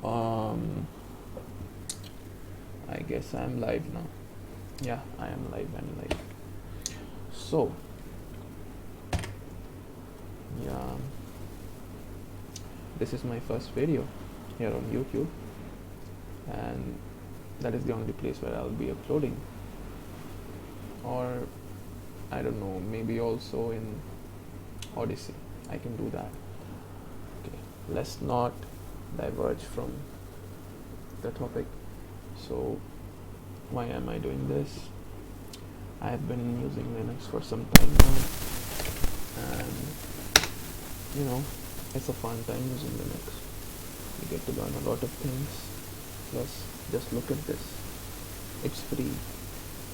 Um, I guess I'm live now. Yeah, I am live. I'm live. So, yeah, this is my first video here on YouTube, and that is the only place where I'll be uploading. Or, I don't know, maybe also in Odyssey. I can do that. Okay, let's not diverge from the topic. So, why am I doing this? I have been using Linux for some time now, and it's a fun time using Linux. You get to learn a lot of things. Plus, just look at this. It's free,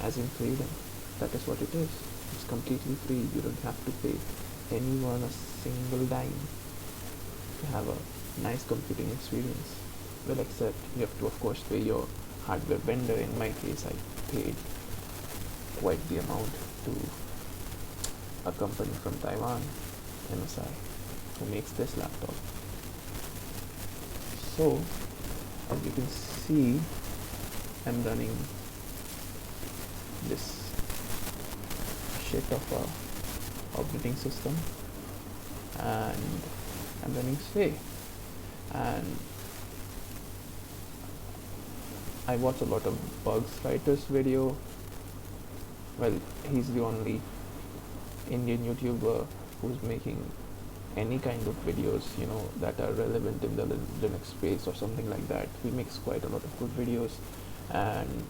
as in freedom. That is what it is. It's completely free. You don't have to pay anyone a single dime to have a nice computing experience. Well, except you have to, of course, pay your hardware vendor. In my case, I paid quite the amount to a company from Taiwan, MSI, who makes this laptop. So, as you can see, I'm running this shit of a operating system, and I'm running Sway, and I watch a lot of Bugs Writer's video. Well, he's the only Indian YouTuber who's making any kind of videos, that are relevant in the Linux space or something like that. He makes quite a lot of good videos, and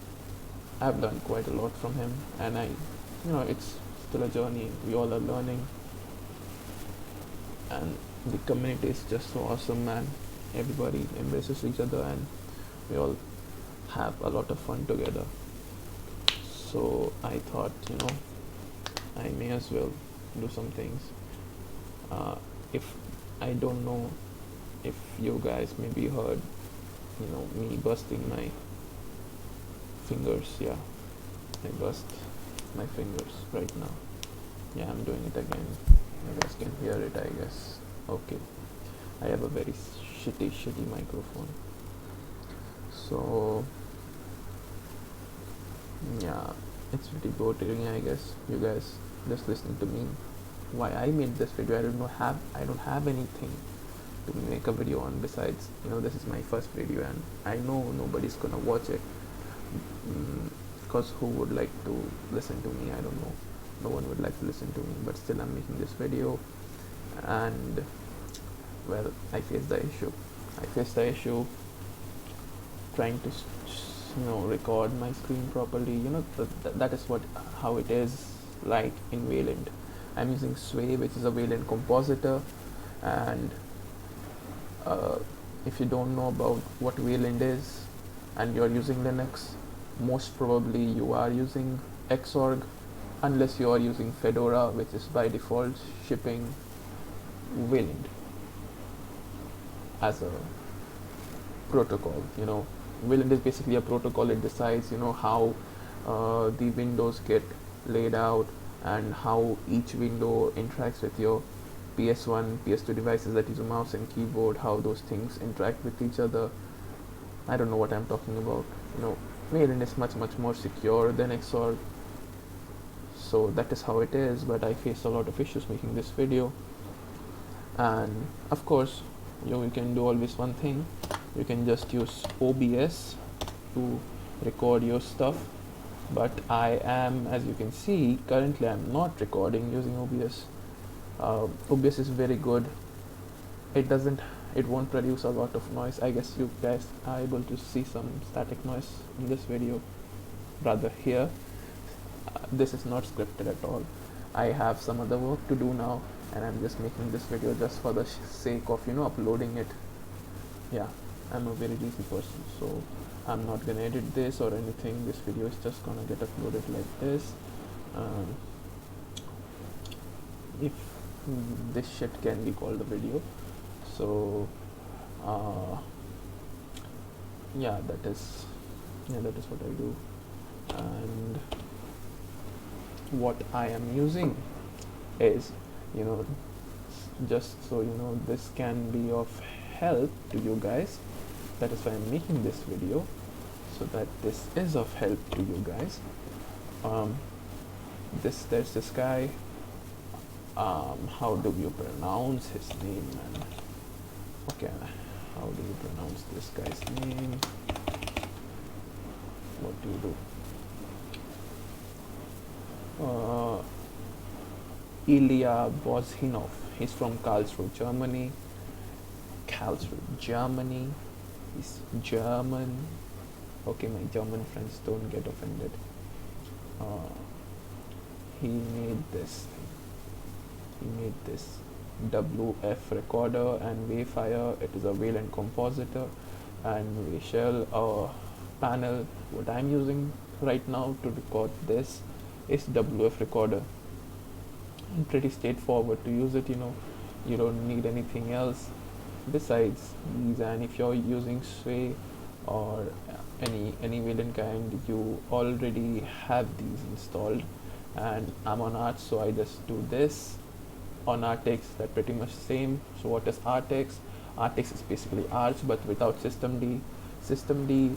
I've learned quite a lot from him. And it's still a journey. We all are learning, and the community is just so awesome, man. Everybody embraces each other, and we all have a lot of fun together. So I thought, I may as well do some things. If I don't know if you guys maybe heard, me busting my fingers. Yeah, I bust my fingers right now. Yeah, I'm doing it again. You guys can hear it, I guess. Okay, I have a very shitty microphone. So yeah, it's pretty boring, I guess. You guys just listening to me. Why I made this video? I don't have anything to make a video on besides, this is my first video, and I know nobody's gonna watch it, because who would like to listen to me? I don't know. No one would like to listen to me, but still I'm making this video, and well, I faced the issue trying to record my screen properly. That is how it is like in Wayland. I'm using Sway, which is a Wayland compositor, and if you don't know about what Wayland is and you're using Linux, most probably you are using Xorg, unless you are using Fedora, which is by default shipping Wayland as a protocol. Wayland is basically a protocol. It decides how the windows get laid out, and how each window interacts with your PS1, PS2 devices that use a mouse and keyboard, how those things interact with each other. I don't know what I'm talking about. Wayland is much more secure than Xorg, so that is how it is. But I faced a lot of issues making this video, and of course you can do always one thing. You can just use OBS to record your stuff, but I am, as you can see, currently I'm not recording using OBS. OBS is very good. It won't produce a lot of noise. I guess you guys are able to see some static noise in this video, rather here. This is not scripted at all. I have some other work to do now, and I'm just making this video just for the sake of uploading it. Yeah, I'm a very lazy person, so I'm not gonna edit this or anything. This video is just gonna get uploaded like this. If this shit can be called a video. So that is what I do. And what I am using is, just so this can be of help to you guys. That is why I'm making this video, so that this is of help to you guys. There's this guy. How do you pronounce his name, man? Okay, how do you pronounce this guy's name? What do you do? Ilya Bozhinov. He's from Karlsruhe, Germany. He's German. Okay, my German friends, don't get offended. He made this thing. He made this WF recorder and Wayfire. It is a Wayland compositor, and we shall panel. What I'm using right now to record this is WF recorder. And pretty straightforward to use it. You don't need anything else besides these. And if you're using Sway or any Wayland kind, you already have these installed. And I'm on Arch, so I just do this. On RTX, that's pretty much same. So what is RTX? RTX is basically Arch but without systemd. Systemd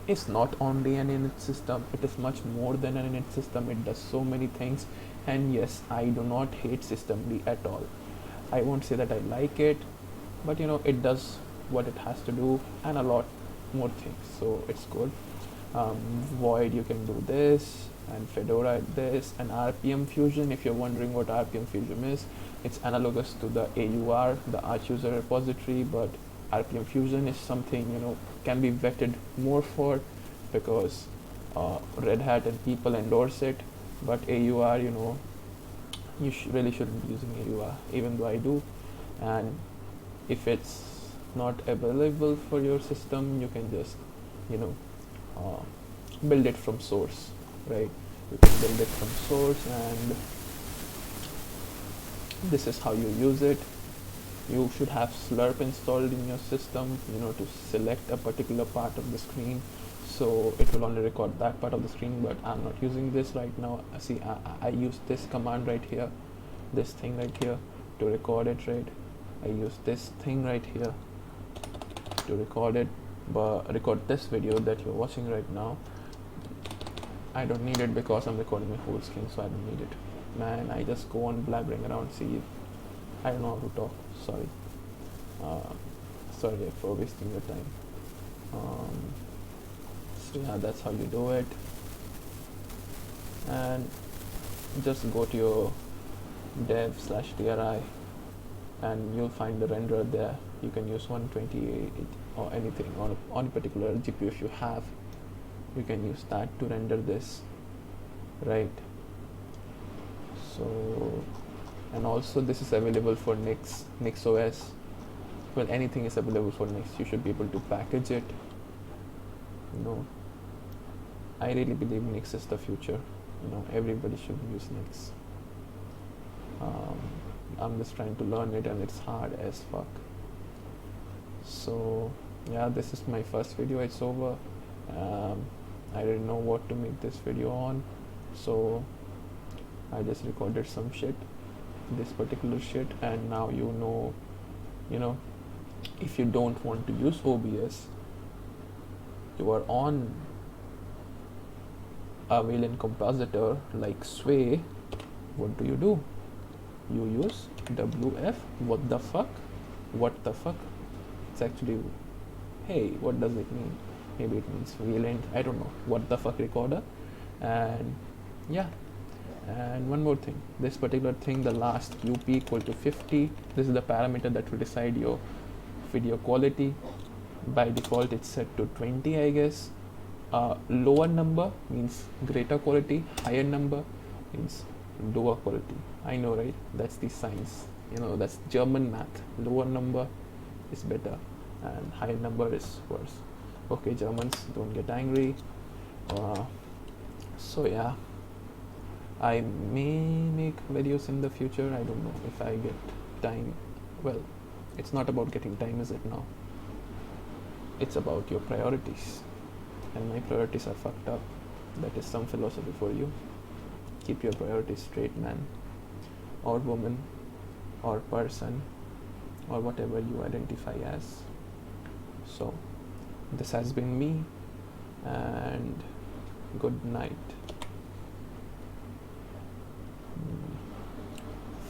is not only an init system, it is much more than an init system. It does so many things, and yes, I do not hate systemd at all. I won't say that I like it, but it does what it has to do and a lot more things, so it's good. Void, you can do this, and Fedora this, and RPM Fusion. If you're wondering what RPM Fusion is, it's analogous to the AUR, the Arch User Repository, but RPM Fusion is something can be vetted more for, because Red Hat and people endorse it. But AUR, you really shouldn't be using AUR, even though I do. And if it's not available for your system, you can just build it from source, right? You can build it from source, and this is how you use it. You should have Slurp installed in your system, to select a particular part of the screen, so it will only record that part of the screen. But I'm not using this right now. See, I use this command right here, this thing right here, to record it, right? I use this thing right here to record it, but record this video that you're watching right now. I don't need it because I'm recording my whole screen, so I don't need it. Man, I just go on blabbering around. See, I don't know how to talk. Sorry. Sorry for wasting your time. So yeah, that's how you do it. And just go to your dev/DRI, and you'll find the renderer there. You can use 128 or anything on a particular GPU if you have. You can use that to render this, right? So, and also this is available for Nix OS. Well, anything is available for Nix. You should be able to package it. I really believe Nix is the future. Everybody should use Nix. I'm just trying to learn it, and it's hard as fuck. So yeah, this is my first video. It's over. I didn't know what to make this video on, so I just recorded some shit, this particular shit. And now if you don't want to use OBS, you are on a Wayland compositor like Sway. What do? You use WF. What the fuck? It's actually, hey, what does it mean? Maybe it means Wayland, I don't know. What the fuck recorder. And yeah, and one more thing, this particular thing, the last UP equal to 50, this is the parameter that will decide your video quality. By default it's set to 20, I guess. Lower number means greater quality, higher number means lower quality. I know, right? That's the science, that's German math. Lower number is better and higher number is worse. Okay, Germans, don't get angry. So yeah, I may make videos in the future. I don't know if I get time. Well, it's not about getting time, is it now? It's about your priorities, and my priorities are fucked up. That is some philosophy for you. Keep your priorities straight, man, or woman, or person, or whatever you identify as. So This has been me, and good night.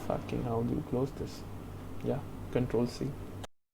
Fucking how do you close this? Yeah, Control C.